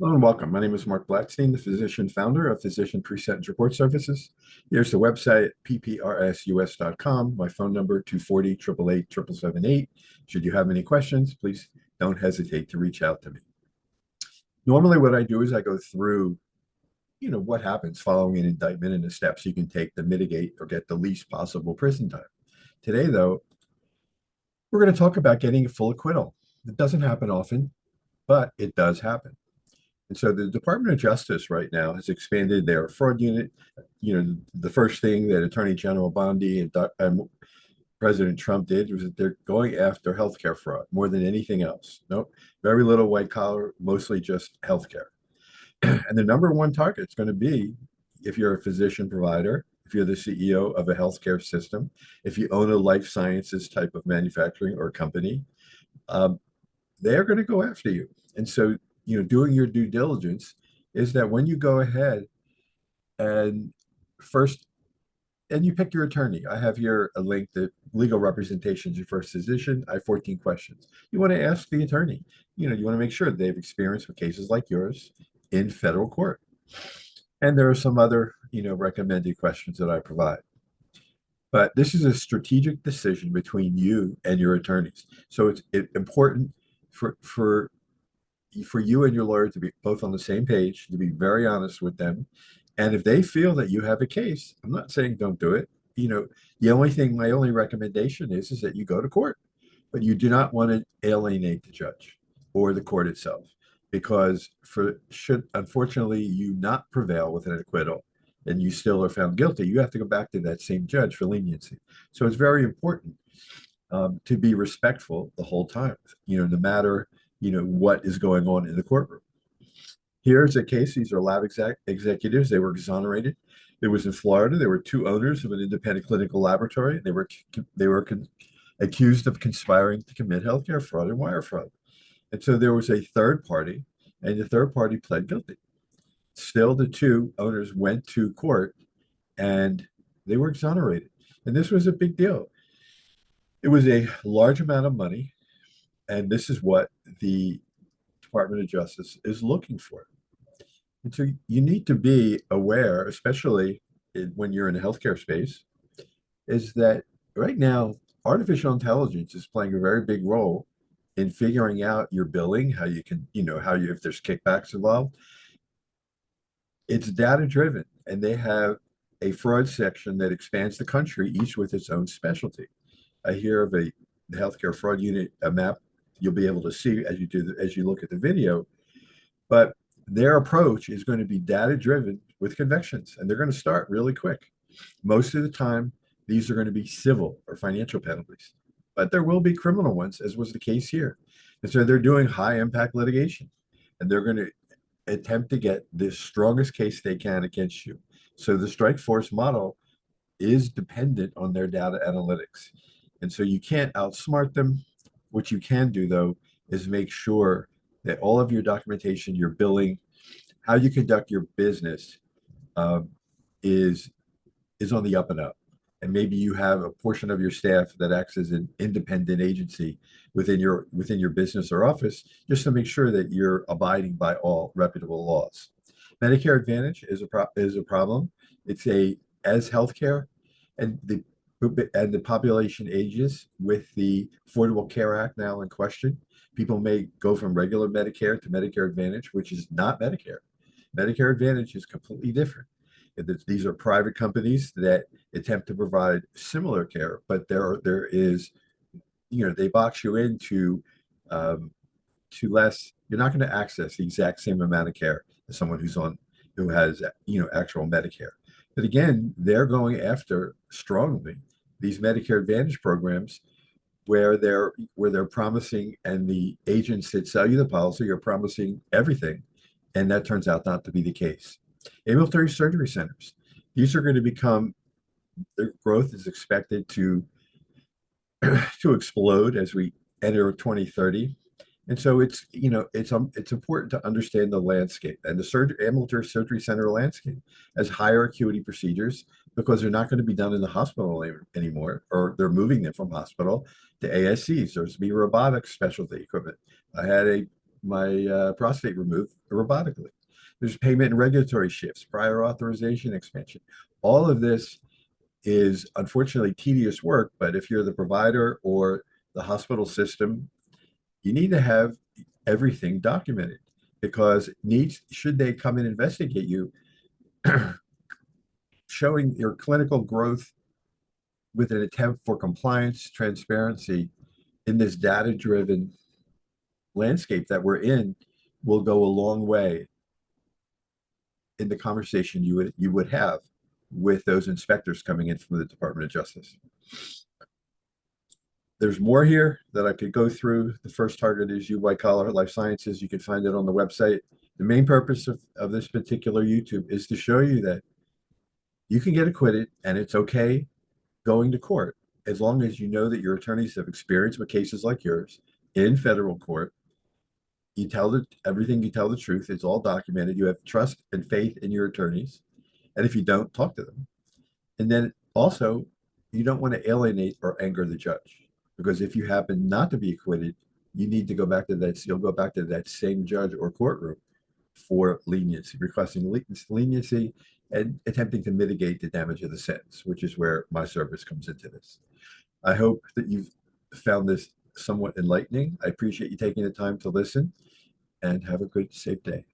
Hello and welcome. My name is Mark Blatstein, the physician founder of Physician Presentence Report Services. Here's the website, pprsus.com. My phone number, 240 888 7778. Should you have any questions, please don't hesitate to reach out to me. Normally, what I do is I go through, what happens following an indictment and the steps you can take to mitigate or get the least possible prison time. Today, though, we're going to talk about getting a full acquittal. It doesn't happen often, but it does happen. And so the Department of Justice right now has expanded their fraud unit. The first thing that Attorney General Bondi and President Trump did was that they're going after healthcare fraud more than anything else. Nope, very little white collar, mostly just healthcare. And the number one target is going to be if you're a physician provider, if you're the CEO of a healthcare system, if you own a life sciences type of manufacturing or company, um, they're going to go after you. And so, doing your due diligence is that when you go ahead and first, and you pick your attorney. I have here a link that legal representation is your first physician. I have 14 questions. You want to ask the attorney. You want to make sure they've experienced with cases like yours in federal court. And there are some other, recommended questions that I provide. But this is a strategic decision between you and your attorneys. So it's important for you and your lawyer to be both on the same page, to be very honest with them. And if they feel that you have a case, I'm not saying don't do it. My only recommendation is that you go to court, but you do not want to alienate the judge or the court itself, because should unfortunately you not prevail with an acquittal and you still are found guilty, you have to go back to that same judge for leniency. So it's very important to be respectful the whole time, no matter what is going on in the courtroom. Here's a case. These are executives. They were exonerated. It was in Florida. There were two owners of an independent clinical laboratory. They were accused of conspiring to commit healthcare fraud and wire fraud. And so there was a third party, and the third party pled guilty. Still, the two owners went to court, and they were exonerated. And this was a big deal. It was a large amount of money, and this is what the Department of Justice is looking for. And so you need to be aware, especially when you're in the healthcare space, is that right now, artificial intelligence is playing a very big role in figuring out your billing, how you can, if there's kickbacks involved. It's data driven, and they have a fraud section that expands the country, each with its own specialty. I hear of the healthcare fraud unit, a map you'll be able to see as you look at the video. But their approach is going to be data driven with convictions, and they're going to start really quick. Most of the time, these are going to be civil or financial penalties, but there will be criminal ones, as was the case here. And so they're doing high impact litigation, and they're going to attempt to get the strongest case they can against you. So the strike force model is dependent on their data analytics. And so you can't outsmart them. What you can do, though, is make sure that all of your documentation, your billing, how you conduct your business um, is on the up and up. And maybe you have a portion of your staff that acts as an independent agency within your business or office, just to make sure that you're abiding by all reputable laws. Medicare Advantage is a problem. It's as healthcare and the population ages with the Affordable Care Act now in question. People may go from regular Medicare to Medicare Advantage, which is not Medicare. Medicare Advantage is completely different. These are private companies that attempt to provide similar care, but there is, they box you into to less. You're not going to access the exact same amount of care as someone who has actual Medicare. But again, they're going after strongly these Medicare Advantage programs where they're promising, and the agents that sell you the policy are promising everything, and that turns out not to be the case. Ambulatory surgery centers, these are going to become, their growth is expected to to explode as we enter 2030. And so it's important to understand the landscape and the ambulatory surgery center landscape as higher acuity procedures, because they're not going to be done in the hospital anymore, or they're moving them from hospital to ASCs. There's be robotic specialty equipment. I had a my prostate removed robotically. There's payment and regulatory shifts, prior authorization expansion. All of this is unfortunately tedious work, but if you're the provider or the hospital system, you need to have everything documented because needs should they come and investigate you, showing your clinical growth with an attempt for compliance, transparency in this data-driven landscape that we're in will go a long way in the conversation you would have with those inspectors coming in from the Department of Justice. There's more here that I could go through. The first target is you, white collar life sciences. You can find it on the website. The main purpose of this particular YouTube is to show you that you can get acquitted and it's okay going to court as long as you know that your attorneys have experience with cases like yours in federal court. You tell everything, you tell the truth. It's all documented. You have trust and faith in your attorneys. And if you don't, talk to them. And then also, you don't want to alienate or anger the judge because if you happen not to be acquitted, you need to go back to that. You'll go back to that same judge or courtroom for leniency, requesting leniency and attempting to mitigate the damage of the sentence, which is where my service comes into this. I hope that you've found this somewhat enlightening. I appreciate you taking the time to listen and have a good, safe day.